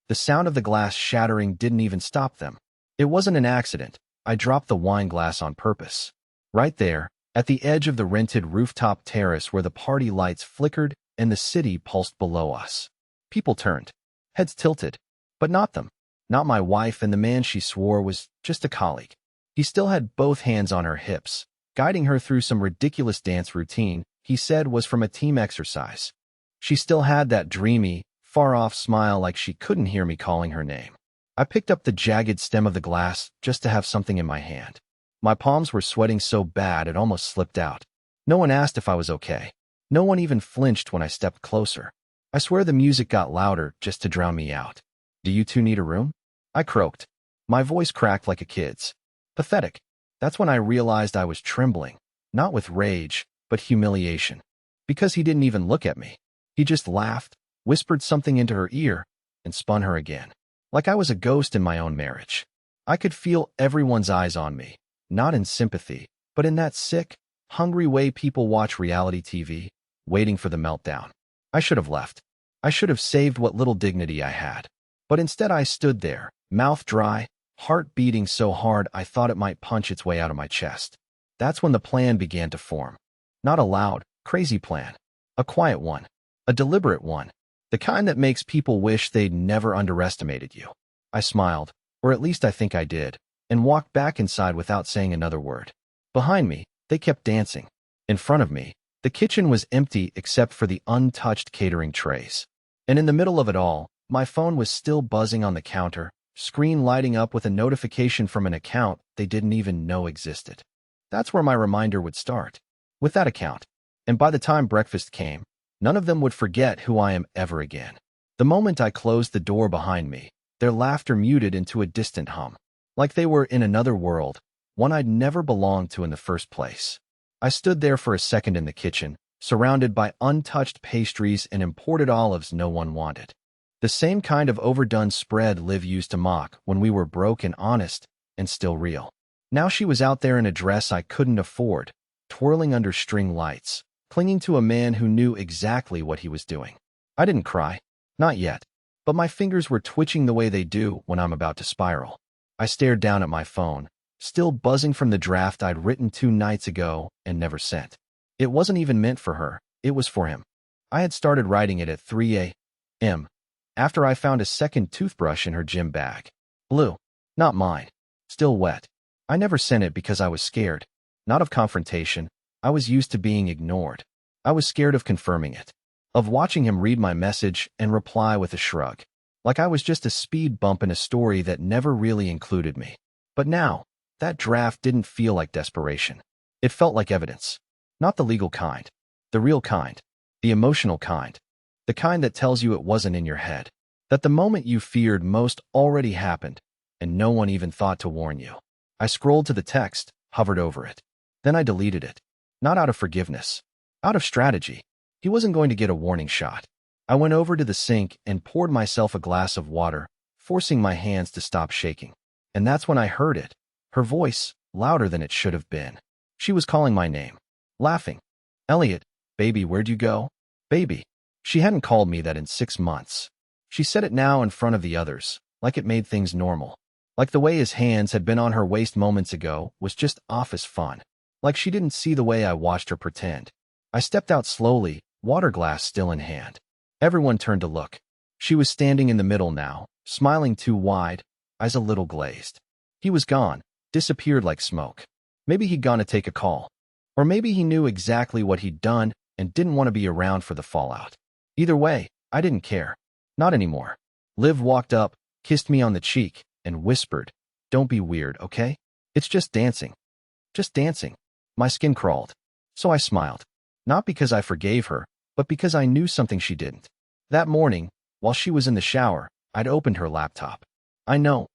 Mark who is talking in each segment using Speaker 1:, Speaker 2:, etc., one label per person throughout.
Speaker 1: The sound of the glass shattering didn't even stop them. It wasn't an accident. I dropped the wine glass on purpose. Right there, at the edge of the rented rooftop terrace where the party lights flickered and the city pulsed below us. People turned, heads tilted, but not them. Not my wife, and the man she swore was just a colleague. He still had both hands on her hips, guiding her through some ridiculous dance routine he said was from a team exercise. She still had that dreamy, far-off smile like she couldn't hear me calling her name. I picked up the jagged stem of the glass just to have something in my hand. My palms were sweating so bad it almost slipped out. No one asked if I was okay. No one even flinched when I stepped closer. I swear the music got louder just to drown me out. "Do you two need a room?" I croaked. My voice cracked like a kid's. Pathetic. That's when I realized I was trembling, not with rage, but humiliation. Because he didn't even look at me. He just laughed, whispered something into her ear, and spun her again. Like I was a ghost in my own marriage. I could feel everyone's eyes on me, not in sympathy, but in that sick, hungry way people watch reality TV, waiting for the meltdown. I should have left. I should have saved what little dignity I had. But instead I stood there, mouth dry, heart beating so hard I thought it might punch its way out of my chest. That's when the plan began to form. Not a loud, crazy plan. A quiet one. A deliberate one. The kind that makes people wish they'd never underestimated you. I smiled, or at least I think I did, and walked back inside without saying another word. Behind me, they kept dancing. In front of me, the kitchen was empty except for the untouched catering trays. And in the middle of it all, my phone was still buzzing on the counter, screen lighting up with a notification from an account they didn't even know existed. That's where my reminder would start. With that account. And by the time breakfast came, none of them would forget who I am ever again. The moment I closed the door behind me, their laughter muted into a distant hum. Like they were in another world, one I'd never belonged to in the first place. I stood there for a second in the kitchen, surrounded by untouched pastries and imported olives no one wanted. The same kind of overdone spread Liv used to mock when we were broke and honest, and still real. Now she was out there in a dress I couldn't afford, twirling under string lights, clinging to a man who knew exactly what he was doing. I didn't cry. Not yet. But my fingers were twitching the way they do when I'm about to spiral. I stared down at my phone, still buzzing from the draft I'd written 2 nights ago and never sent. It wasn't even meant for her, it was for him. I had started writing it at 3 a.m. after I found a second toothbrush in her gym bag. Blue. Not mine. Still wet. I never sent it because I was scared. Not of confrontation. I was used to being ignored. I was scared of confirming it. Of watching him read my message and reply with a shrug. Like I was just a speed bump in a story that never really included me. But now, that draft didn't feel like desperation. It felt like evidence. Not the legal kind. The real kind. The emotional kind. The kind that tells you it wasn't in your head. That the moment you feared most already happened, and no one even thought to warn you. I scrolled to the text, hovered over it. Then I deleted it. Not out of forgiveness. Out of strategy. He wasn't going to get a warning shot. I went over to the sink and poured myself a glass of water, forcing my hands to stop shaking. And that's when I heard it. Her voice, louder than it should have been. She was calling my name. Laughing. "Elliot, baby, where'd you go? Baby." She hadn't called me that in 6 months. She said it now in front of the others, like it made things normal. Like the way his hands had been on her waist moments ago was just office fun. Like she didn't see the way I watched her pretend. I stepped out slowly, water glass still in hand. Everyone turned to look. She was standing in the middle now, smiling too wide, eyes a little glazed. He was gone, disappeared like smoke. Maybe he'd gone to take a call. Or maybe he knew exactly what he'd done and didn't want to be around for the fallout. Either way, I didn't care. Not anymore. Liv walked up, kissed me on the cheek, and whispered, "Don't be weird, okay? It's just dancing." Just dancing. My skin crawled. So I smiled. Not because I forgave her, but because I knew something she didn't. That morning, while she was in the shower, I'd opened her laptop. I know,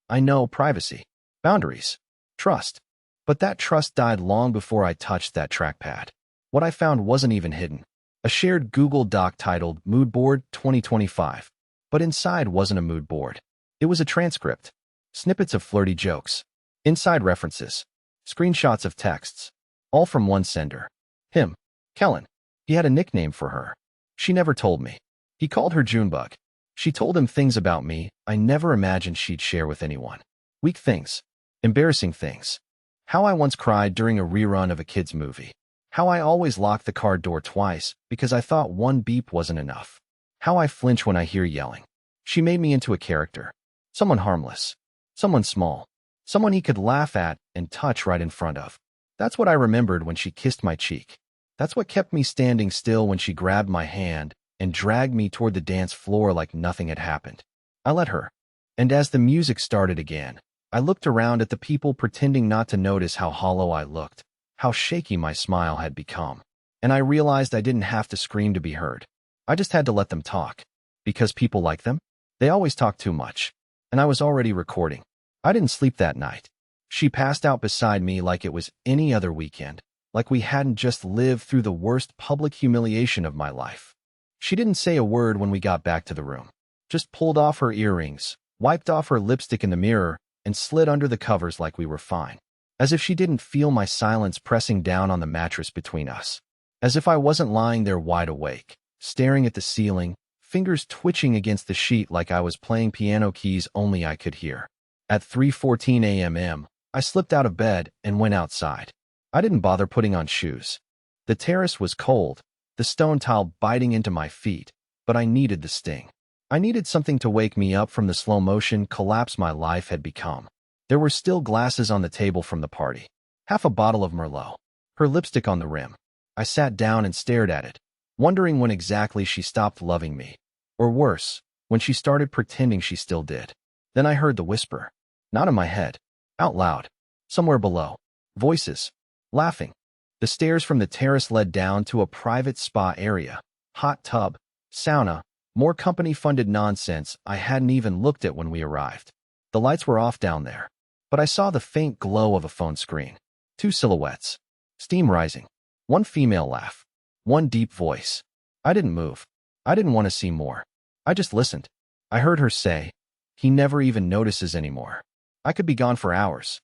Speaker 1: privacy. Boundaries. Trust. But that trust died long before I touched that trackpad. What I found wasn't even hidden. A shared Google Doc titled Mood Board 2025. But inside wasn't a mood board. It was a transcript. Snippets of flirty jokes. Inside references. Screenshots of texts. All from one sender. Him. Kellen. He had a nickname for her. She never told me. He called her Junebug. She told him things about me I never imagined she'd share with anyone. Weak things. Embarrassing things. How I once cried during a rerun of a kid's movie. How I always locked the car door twice because I thought one beep wasn't enough. How I flinch when I hear yelling. She made me into a character. Someone harmless. Someone small. Someone he could laugh at and touch right in front of. That's what I remembered when she kissed my cheek. That's what kept me standing still when she grabbed my hand and dragged me toward the dance floor like nothing had happened. I let her. And as the music started again, I looked around at the people pretending not to notice how hollow I looked, how shaky my smile had become. And I realized I didn't have to scream to be heard. I just had to let them talk. Because people like them? They always talk too much. And I was already recording. I didn't sleep that night. She passed out beside me like it was any other weekend, like we hadn't just lived through the worst public humiliation of my life. She didn't say a word when we got back to the room. Just pulled off her earrings, wiped off her lipstick in the mirror, and slid under the covers like we were fine. As if she didn't feel my silence pressing down on the mattress between us. As if I wasn't lying there wide awake, staring at the ceiling, fingers twitching against the sheet like I was playing piano keys only I could hear. At 3:14 a.m., I slipped out of bed and went outside. I didn't bother putting on shoes. The terrace was cold, the stone tile biting into my feet, but I needed the sting. I needed something to wake me up from the slow-motion collapse my life had become. There were still glasses on the table from the party. Half a bottle of Merlot. Her lipstick on the rim. I sat down and stared at it, wondering when exactly she stopped loving me. Or worse, when she started pretending she still did. Then I heard the whisper. Not in my head. Out loud. Somewhere below. Voices. Laughing. The stairs from the terrace led down to a private spa area. Hot tub. Sauna. More company-funded nonsense I hadn't even looked at when we arrived. The lights were off down there, but I saw the faint glow of a phone screen. 2 silhouettes. Steam rising. One female laugh. One deep voice. I didn't move. I didn't want to see more. I just listened. I heard her say, "He never even notices anymore." I could be gone for hours.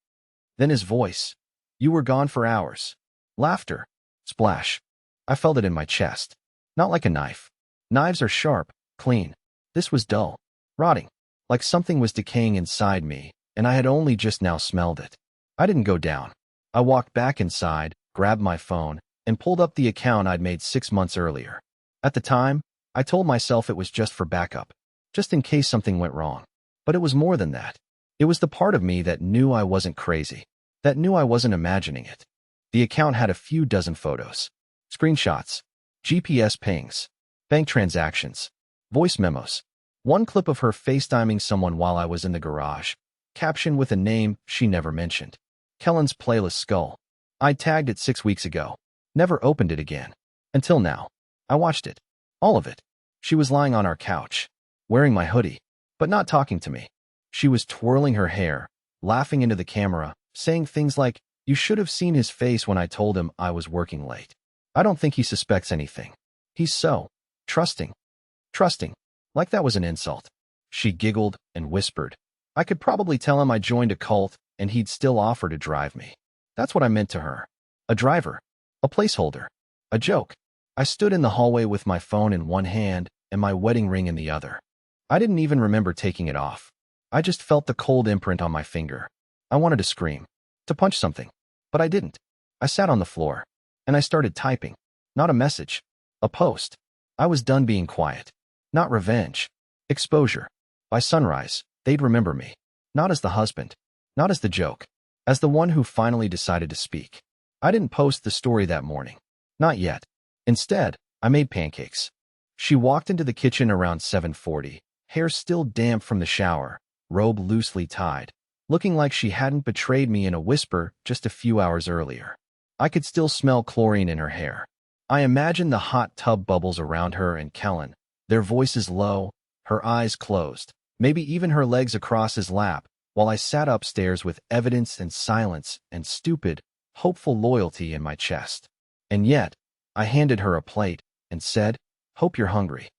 Speaker 1: Then his voice. "You were gone for hours." Laughter. Splash. I felt it in my chest. Not like a knife. Knives are sharp, clean. This was dull. Rotting. Like something was decaying inside me, and I had only just now smelled it. I didn't go down. I walked back inside, grabbed my phone, and pulled up the account I'd made 6 months earlier. At the time, I told myself it was just for backup, just in case something went wrong. But it was more than that. It was the part of me that knew I wasn't crazy, that knew I wasn't imagining it. The account had a few dozen photos, screenshots, GPS pings, bank transactions, voice memos. One clip of her FaceTiming someone while I was in the garage, captioned with a name she never mentioned. Kellen's playlist skull. I tagged it 6 weeks ago. Never opened it again. Until now. I watched it. All of it. She was lying on our couch, wearing my hoodie, but not talking to me. She was twirling her hair, laughing into the camera, saying things like, "You should have seen his face when I told him I was working late. I don't think he suspects anything. He's so trusting." Trusting. Like that was an insult. She giggled and whispered, "I could probably tell him I joined a cult and he'd still offer to drive me." That's what I meant to her. A driver. A placeholder. A joke. I stood in the hallway with my phone in one hand and my wedding ring in the other. I didn't even remember taking it off. I just felt the cold imprint on my finger. I wanted to scream, to punch something, but I didn't. I sat on the floor, and I started typing. Not a message. A post. I was done being quiet. Not revenge. Exposure. By sunrise, they'd remember me. Not as the husband. Not as the joke. As the one who finally decided to speak. I didn't post the story that morning. Not yet. Instead, I made pancakes. She walked into the kitchen around 7:40, hair still damp from the shower, robe loosely tied, looking like she hadn't betrayed me in a whisper just a few hours earlier. I could still smell chlorine in her hair. I imagined the hot tub bubbles around her and Kellen, their voices low, her eyes closed, maybe even her legs across his lap, while I sat upstairs with evidence and silence and stupid, hopeful loyalty in my chest. And yet, I handed her a plate and said, "Hope you're hungry."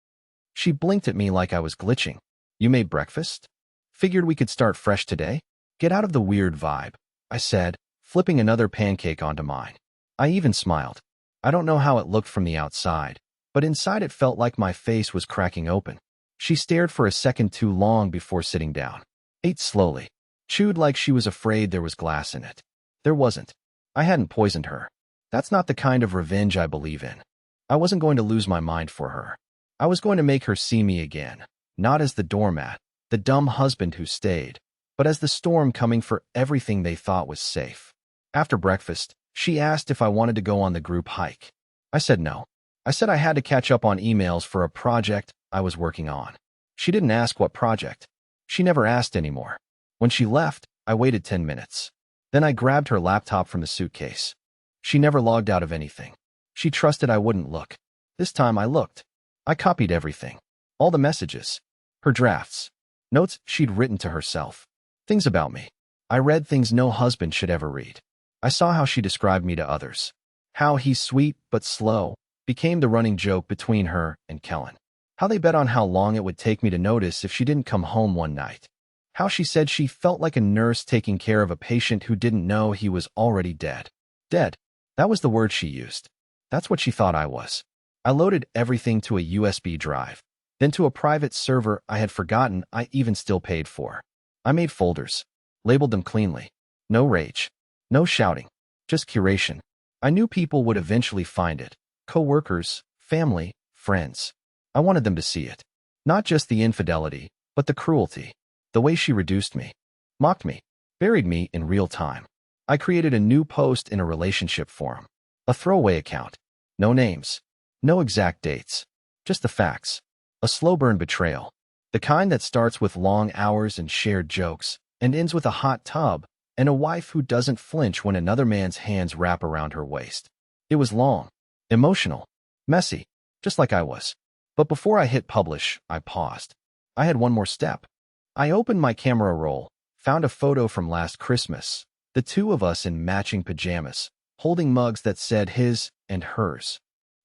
Speaker 1: She blinked at me like I was glitching. "You made breakfast? Figured we could start fresh today?" "Get out of the weird vibe," I said, flipping another pancake onto mine. I even smiled. I don't know how it looked from the outside, but inside it felt like my face was cracking open. She stared for a second too long before sitting down. Ate slowly. Chewed like she was afraid there was glass in it. There wasn't. I hadn't poisoned her. That's not the kind of revenge I believe in. I wasn't going to lose my mind for her. I was going to make her see me again, not as the doormat, the dumb husband who stayed, but as the storm coming for everything they thought was safe. After breakfast, she asked if I wanted to go on the group hike. I said no. I said I had to catch up on emails for a project I was working on. She didn't ask what project. She never asked anymore. When she left, I waited 10 minutes. Then I grabbed her laptop from the suitcase. She never logged out of anything. She trusted I wouldn't look. This time I looked. I copied everything. All the messages. Her drafts. Notes she'd written to herself. Things about me. I read things no husband should ever read. I saw how she described me to others. How he's sweet but slow became the running joke between her and Kellen. How they bet on how long it would take me to notice if she didn't come home one night. How she said she felt like a nurse taking care of a patient who didn't know he was already dead. Dead. That was the word she used. That's what she thought I was. I loaded everything to a USB drive, then to a private server I had forgotten I even still paid for. I made folders, labeled them cleanly. No rage. No shouting. Just curation. I knew people would eventually find it. Co-workers, family, friends. I wanted them to see it. Not just the infidelity, but the cruelty. The way she reduced me. Mocked me. Buried me in real time. I created a new post in a relationship forum. A throwaway account. No names. No exact dates. Just the facts. A slow burn betrayal. The kind that starts with long hours and shared jokes, and ends with a hot tub, and a wife who doesn't flinch when another man's hands wrap around her waist. It was long. Emotional. Messy. Just like I was. But before I hit publish, I paused. I had one more step. I opened my camera roll, found a photo from last Christmas, the two of us in matching pajamas, holding mugs that said his and hers.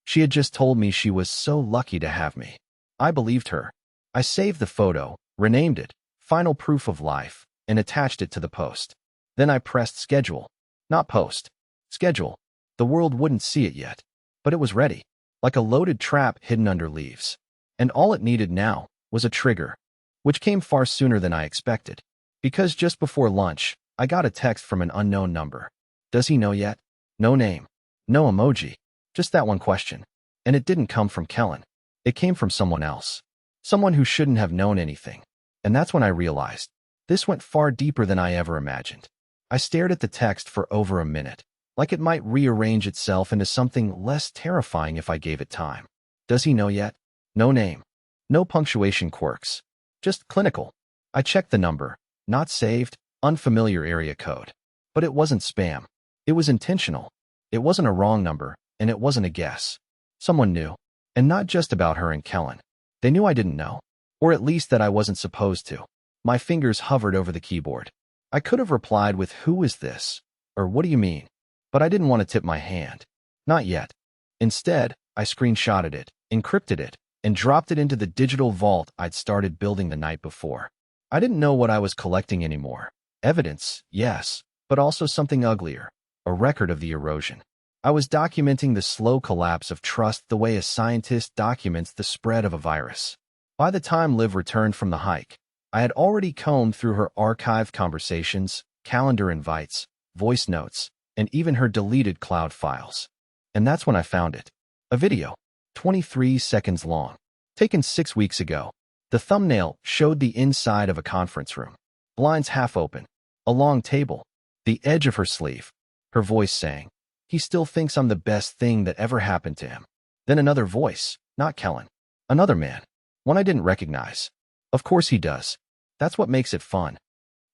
Speaker 1: She had just told me she was so lucky to have me. I believed her. I saved the photo, renamed it, Final Proof of Life, and attached it to the post. Then I pressed schedule. Not post. Schedule. The world wouldn't see it yet. But it was ready. Like a loaded trap hidden under leaves. And all it needed now was a trigger. Which came far sooner than I expected. Because just before lunch, I got a text from an unknown number. Does he know yet? No name. No emoji. Just that one question. And it didn't come from Kellen. It came from someone else. Someone who shouldn't have known anything. And that's when I realized. This went far deeper than I ever imagined. I stared at the text for over a minute, like it might rearrange itself into something less terrifying if I gave it time. Does he know yet? No name. No punctuation quirks. Just clinical. I checked the number. Not saved, unfamiliar area code. But it wasn't spam. It was intentional. It wasn't a wrong number, and it wasn't a guess. Someone knew. And not just about her and Kellen. They knew I didn't know. Or at least that I wasn't supposed to. My fingers hovered over the keyboard. I could have replied with, "Who is this?" Or, "What do you mean?" But I didn't want to tip my hand. Not yet. Instead, I screenshotted it, encrypted it, and dropped it into the digital vault I'd started building the night before. I didn't know what I was collecting anymore. Evidence, yes, but also something uglier. A record of the erosion. I was documenting the slow collapse of trust the way a scientist documents the spread of a virus. By the time Liv returned from the hike, I had already combed through her archived conversations, calendar invites, voice notes, and even her deleted cloud files. And that's when I found it. A video, 23 seconds long, taken 6 weeks ago. The thumbnail showed the inside of a conference room. Blinds half open. A long table. The edge of her sleeve. Her voice saying, "He still thinks I'm the best thing that ever happened to him." Then another voice, not Kellen. Another man. One I didn't recognize. Of course he does. That's what makes it fun.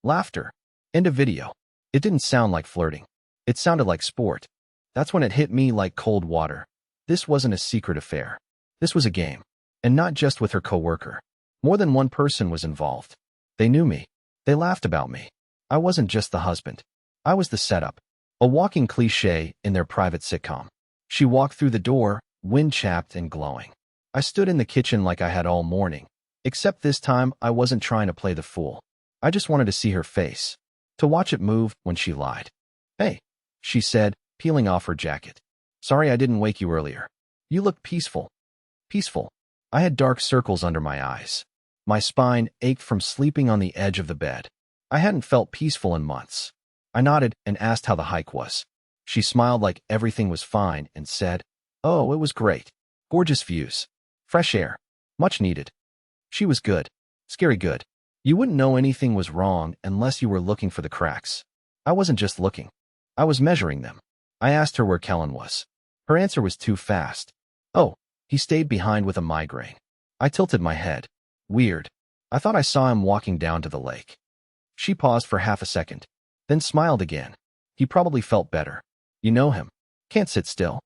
Speaker 1: Laughter. End of video. It didn't sound like flirting. It sounded like sport. That's when it hit me like cold water. This wasn't a secret affair. This was a game. And not just with her coworker. More than one person was involved. They knew me. They laughed about me. I wasn't just the husband. I was the setup. A walking cliché in their private sitcom. She walked through the door, wind-chapped and glowing. I stood in the kitchen like I had all morning. Except this time, I wasn't trying to play the fool. I just wanted to see her face. To watch it move when she lied. "Hey," she said, peeling off her jacket. "Sorry I didn't wake you earlier. You look peaceful." Peaceful. I had dark circles under my eyes. My spine ached from sleeping on the edge of the bed. I hadn't felt peaceful in months. I nodded and asked how the hike was. She smiled like everything was fine and said, "Oh, it was great. Gorgeous views. Fresh air. Much needed." She was good. Scary good. You wouldn't know anything was wrong unless you were looking for the cracks. I wasn't just looking. I was measuring them. I asked her where Kellen was. Her answer was too fast. "Oh, he stayed behind with a migraine." I tilted my head. Weird. I thought I saw him walking down to the lake. She paused for half a second, then smiled again. "He probably felt better. You know him. Can't sit still."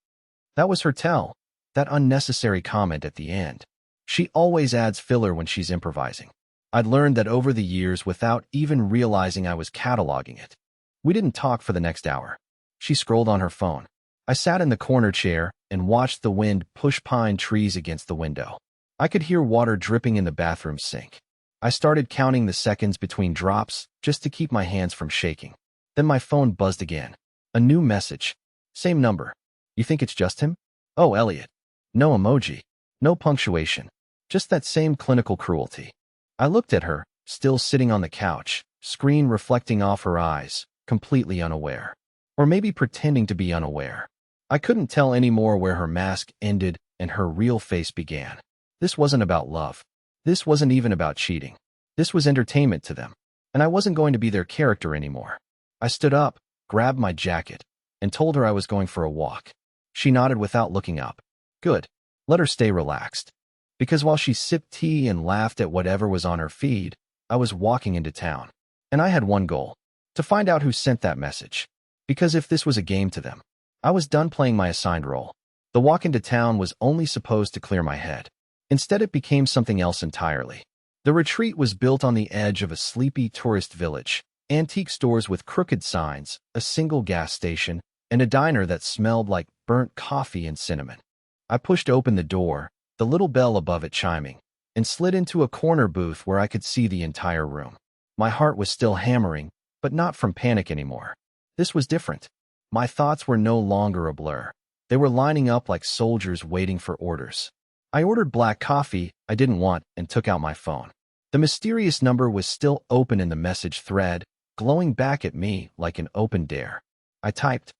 Speaker 1: That was her tell. That unnecessary comment at the end. She always adds filler when she's improvising. I'd learned that over the years without even realizing I was cataloging it. We didn't talk for the next hour. She scrolled on her phone. I sat in the corner chair and watched the wind push pine trees against the window. I could hear water dripping in the bathroom sink. I started counting the seconds between drops just to keep my hands from shaking. Then my phone buzzed again. A new message. Same number. "You think it's just him?" "Oh, Elliot." No emoji. No punctuation. Just that same clinical cruelty. I looked at her, still sitting on the couch, screen reflecting off her eyes, completely unaware. Or maybe pretending to be unaware. I couldn't tell anymore where her mask ended and her real face began. This wasn't about love. This wasn't even about cheating. This was entertainment to them. And I wasn't going to be their character anymore. I stood up, grabbed my jacket, and told her I was going for a walk. She nodded without looking up. Good. Let her stay relaxed. Because while she sipped tea and laughed at whatever was on her feed, I was walking into town. And I had one goal. To find out who sent that message. Because if this was a game to them, I was done playing my assigned role. The walk into town was only supposed to clear my head. Instead, it became something else entirely. The retreat was built on the edge of a sleepy tourist village. Antique stores with crooked signs, a single gas station, and a diner that smelled like burnt coffee and cinnamon. I pushed open the door, the little bell above it chiming, and slid into a corner booth where I could see the entire room. My heart was still hammering, but not from panic anymore. This was different. My thoughts were no longer a blur. They were lining up like soldiers waiting for orders. I ordered black coffee I didn't want and took out my phone. The mysterious number was still open in the message thread, glowing back at me like an open dare. I typed,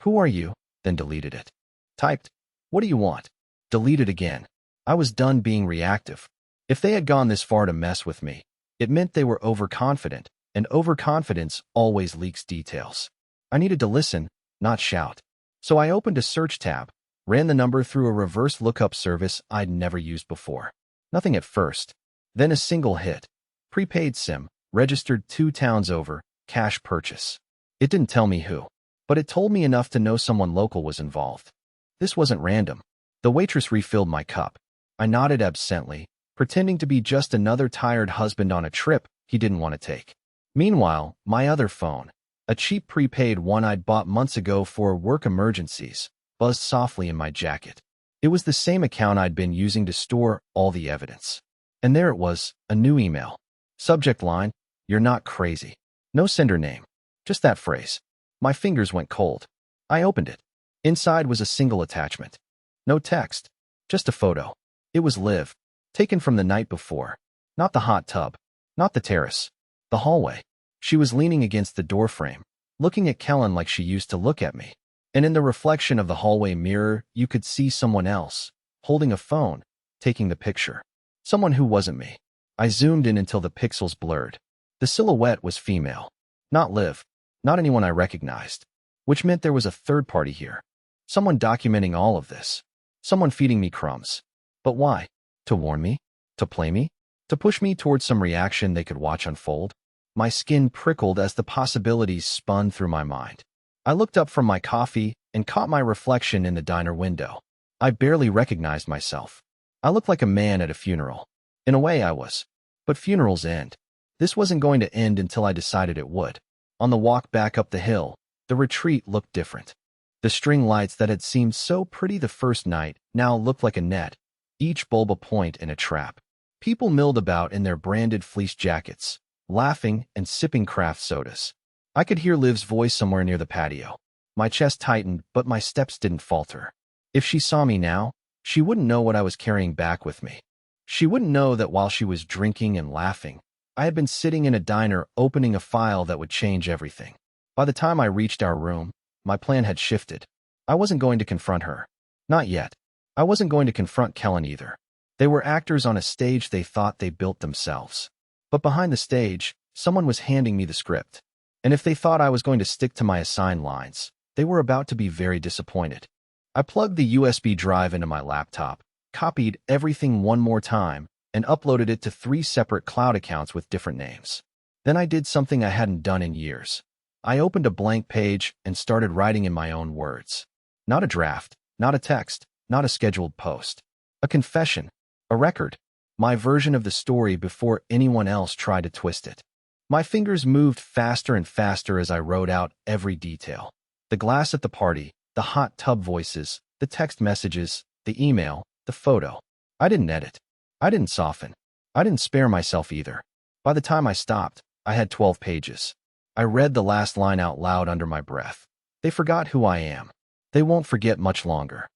Speaker 1: "Who are you?" then deleted it. Typed, "What do you want?" Deleted again. I was done being reactive. If they had gone this far to mess with me, it meant they were overconfident, and overconfidence always leaks details. I needed to listen, not shout. So I opened a search tab, ran the number through a reverse lookup service I'd never used before. Nothing at first. Then a single hit. Prepaid SIM, registered 2 towns over, cash purchase. It didn't tell me who, but it told me enough to know someone local was involved. This wasn't random. The waitress refilled my cup. I nodded absently, pretending to be just another tired husband on a trip he didn't want to take. Meanwhile, my other phone, a cheap prepaid one I'd bought months ago for work emergencies, buzzed softly in my jacket. It was the same account I'd been using to store all the evidence. And there it was, a new email. Subject line, "You're not crazy." No sender name. Just that phrase. My fingers went cold. I opened it. Inside was a single attachment. No text. Just a photo. It was Liv, taken from the night before. Not the hot tub. Not the terrace. The hallway. She was leaning against the doorframe, looking at Kellen like she used to look at me. And in the reflection of the hallway mirror, you could see someone else, holding a phone, taking the picture. Someone who wasn't me. I zoomed in until the pixels blurred. The silhouette was female. Not Liv. Not anyone I recognized. Which meant there was a third party here. Someone documenting all of this. Someone feeding me crumbs. But why? To warn me? To play me? To push me towards some reaction they could watch unfold? My skin prickled as the possibilities spun through my mind. I looked up from my coffee and caught my reflection in the diner window. I barely recognized myself. I looked like a man at a funeral. In a way, I was. But funerals end. This wasn't going to end until I decided it would. On the walk back up the hill, the retreat looked different. The string lights that had seemed so pretty the first night now looked like a net, each bulb a point in a trap. People milled about in their branded fleece jackets, laughing and sipping craft sodas. I could hear Liv's voice somewhere near the patio. My chest tightened, but my steps didn't falter. If she saw me now, she wouldn't know what I was carrying back with me. She wouldn't know that while she was drinking and laughing, I had been sitting in a diner opening a file that would change everything. By the time I reached our room, my plan had shifted. I wasn't going to confront her. Not yet. I wasn't going to confront Kellen either. They were actors on a stage they thought they built themselves. But behind the stage, someone was handing me the script. And if they thought I was going to stick to my assigned lines, they were about to be very disappointed. I plugged the USB drive into my laptop, copied everything one more time, and uploaded it to 3 separate cloud accounts with different names. Then I did something I hadn't done in years. I opened a blank page and started writing in my own words. Not a draft, not a text, not a scheduled post. A confession, a record, my version of the story before anyone else tried to twist it. My fingers moved faster and faster as I wrote out every detail. The glass at the party, the hot tub voices, the text messages, the email, the photo. I didn't edit. I didn't soften. I didn't spare myself either. By the time I stopped, I had 12 pages. I read the last line out loud under my breath. They forgot who I am. They won't forget much longer.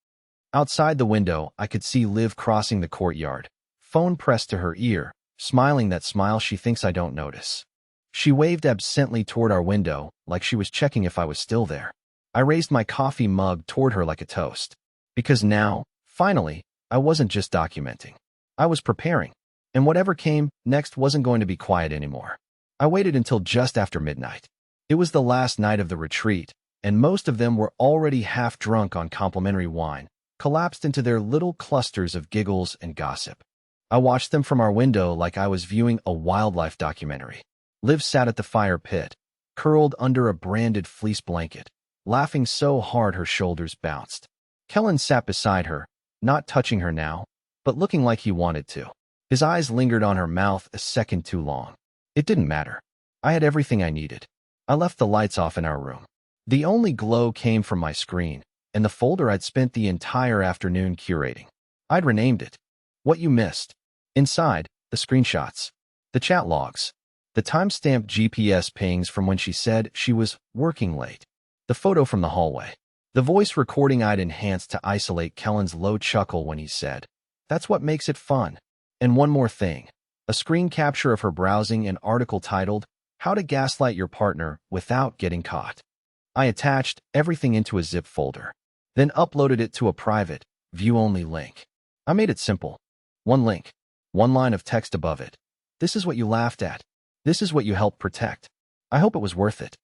Speaker 1: Outside the window, I could see Liv crossing the courtyard, phone pressed to her ear, smiling that smile she thinks I don't notice. She waved absently toward our window, like she was checking if I was still there. I raised my coffee mug toward her like a toast. Because now, finally, I wasn't just documenting. I was preparing. And whatever came next wasn't going to be quiet anymore. I waited until just after midnight. It was the last night of the retreat, and most of them were already half drunk on complimentary wine, collapsed into their little clusters of giggles and gossip. I watched them from our window like I was viewing a wildlife documentary. Liv sat at the fire pit, curled under a branded fleece blanket, laughing so hard her shoulders bounced. Kellen sat beside her, not touching her now, but looking like he wanted to. His eyes lingered on her mouth a second too long. It didn't matter. I had everything I needed. I left the lights off in our room. The only glow came from my screen, and the folder I'd spent the entire afternoon curating. I'd renamed it. What You Missed. Inside, the screenshots, the chat logs, the time-stamped GPS pings from when she said she was working late, the photo from the hallway, the voice recording I'd enhanced to isolate Kellen's low chuckle when he said, "That's what makes it fun." And one more thing, a screen capture of her browsing an article titled, "How to Gaslight Your Partner Without Getting Caught." I attached everything into a zip folder, then uploaded it to a private, view-only link. I made it simple. One link, one line of text above it. This is what you laughed at. This is what you helped protect. I hope it was worth it.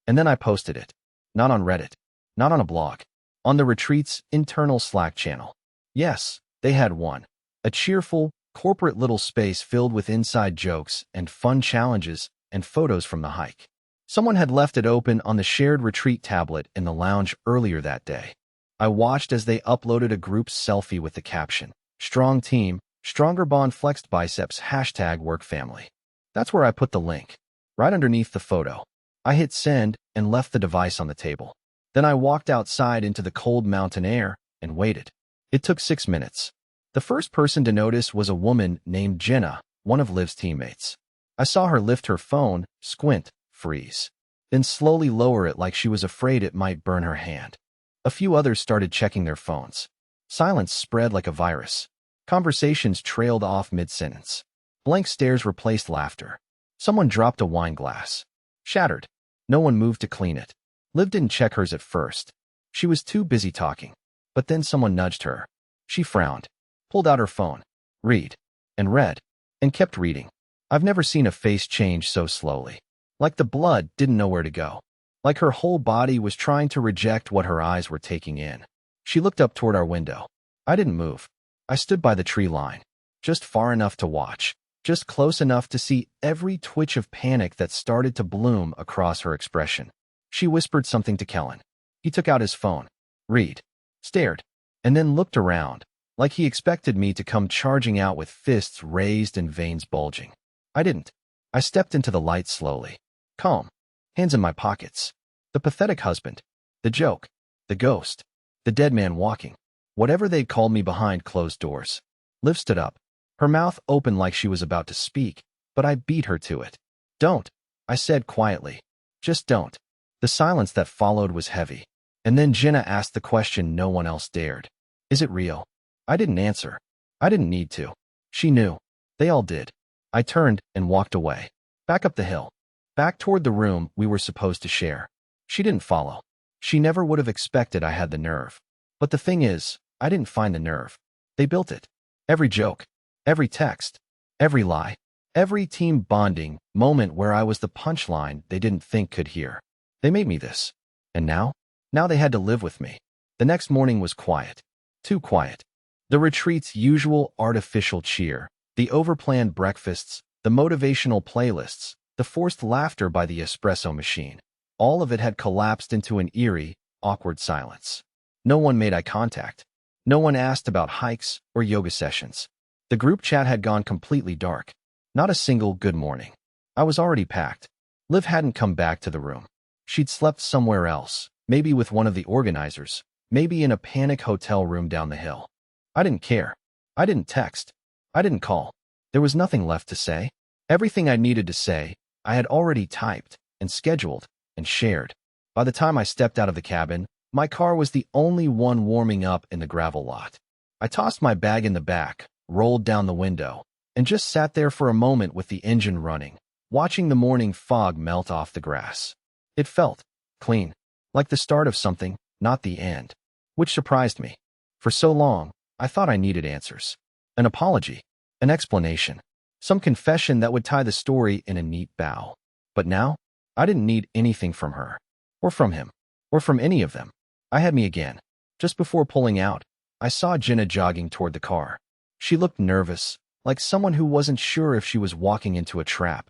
Speaker 1: And then I posted it. Not on Reddit. Not on a blog. On the retreat's internal Slack channel. Yes, they had one. A cheerful, corporate little space filled with inside jokes and fun challenges and photos from the hike. Someone had left it open on the shared retreat tablet in the lounge earlier that day. I watched as they uploaded a group selfie with the caption, "Strong team, stronger bond flexed biceps, #workfamily." That's where I put the link, right underneath the photo. I hit send and left the device on the table. Then I walked outside into the cold mountain air and waited. It took 6 minutes. The first person to notice was a woman named Jenna, one of Liv's teammates. I saw her lift her phone, squint, freeze, then slowly lower it like she was afraid it might burn her hand. A few others started checking their phones. Silence spread like a virus. Conversations trailed off mid-sentence. Blank stares replaced laughter. Someone dropped a wine glass. Shattered. No one moved to clean it. Liv didn't check hers at first. She was too busy talking. But then someone nudged her. She frowned, pulled out her phone, read, and read, and kept reading. I've never seen a face change so slowly. Like the blood didn't know where to go. Like her whole body was trying to reject what her eyes were taking in. She looked up toward our window. I didn't move. I stood by the tree line, just far enough to watch, just close enough to see every twitch of panic that started to bloom across her expression. She whispered something to Kellen. He took out his phone, read, stared, and then looked around, like he expected me to come charging out with fists raised and veins bulging. I didn't. I stepped into the light slowly, calm, hands in my pockets. The pathetic husband, the joke, the ghost, the dead man walking, whatever they'd called me behind closed doors. Liv stood up, her mouth open like she was about to speak, but I beat her to it. "Don't," I said quietly. "Just don't." The silence that followed was heavy. And then Jenna asked the question no one else dared. "Is it real?" I didn't answer. I didn't need to. She knew. They all did. I turned and walked away. Back up the hill. Back toward the room we were supposed to share. She didn't follow. She never would have expected I had the nerve. But the thing is, I didn't find the nerve. They built it. Every joke, every text, every lie, every team bonding moment where I was the punchline they didn't think could hear. They made me this. And now? Now they had to live with me. The next morning was quiet. Too quiet. The retreat's usual artificial cheer, the overplanned breakfasts, the motivational playlists, the forced laughter by the espresso machine. All of it had collapsed into an eerie, awkward silence. No one made eye contact. No one asked about hikes or yoga sessions. The group chat had gone completely dark. Not a single good morning. I was already packed. Liv hadn't come back to the room. She'd slept somewhere else, maybe with one of the organizers, maybe in a panic hotel room down the hill. I didn't care. I didn't text. I didn't call. There was nothing left to say. Everything I needed to say, I had already typed and scheduled and shared. By the time I stepped out of the cabin, my car was the only one warming up in the gravel lot. I tossed my bag in the back, rolled down the window, and just sat there for a moment with the engine running, watching the morning fog melt off the grass. It felt clean, like the start of something, not the end, which surprised me. For so long, I thought I needed answers. An apology, an explanation, some confession that would tie the story in a neat bow. But now, I didn't need anything from her, or from him, or from any of them. I had me again. Just before pulling out, I saw Jenna jogging toward the car. She looked nervous, like someone who wasn't sure if she was walking into a trap.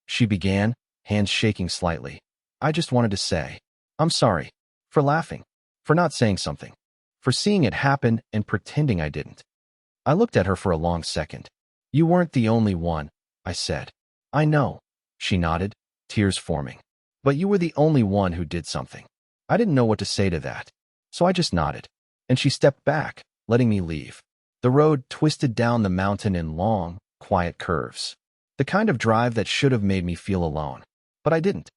Speaker 1: She began, hands shaking slightly. I just wanted to say, I'm sorry. For laughing. For not saying something. For seeing it happen and pretending I didn't. I looked at her for a long second. You weren't the only one, I said. I know. She nodded, tears forming. But you were the only one who did something. I didn't know what to say to that. So I just nodded. And she stepped back, letting me leave. The road twisted down the mountain in long, quiet curves. The kind of drive that should have made me feel alone. But I didn't.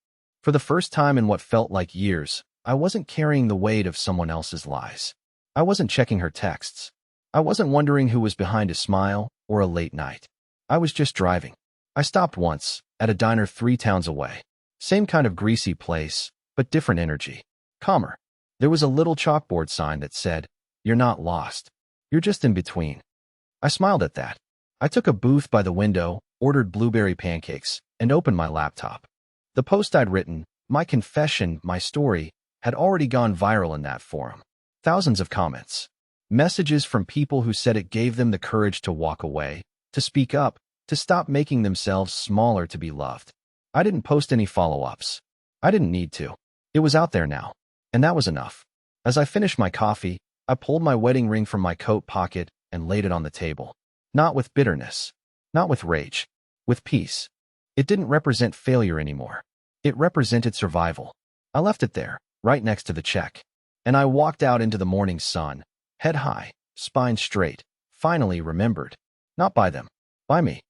Speaker 1: For the first time in what felt like years, I wasn't carrying the weight of someone else's lies. I wasn't checking her texts. I wasn't wondering who was behind a smile or a late night. I was just driving. I stopped once, at a diner 3 towns away. Same kind of greasy place, but different energy. Calmer. There was a little chalkboard sign that said, "You're not lost. You're just in between." I smiled at that. I took a booth by the window, ordered blueberry pancakes, and opened my laptop. The post I'd written, my confession, my story, had already gone viral in that forum. Thousands of comments. Messages from people who said it gave them the courage to walk away, to speak up, to stop making themselves smaller to be loved. I didn't post any follow-ups. I didn't need to. It was out there now. And that was enough. As I finished my coffee, I pulled my wedding ring from my coat pocket and laid it on the table. Not with bitterness. Not with rage. With peace. It didn't represent failure anymore. It represented survival. I left it there, right next to the check. And I walked out into the morning sun, head high, spine straight, finally remembered. Not by them. By me.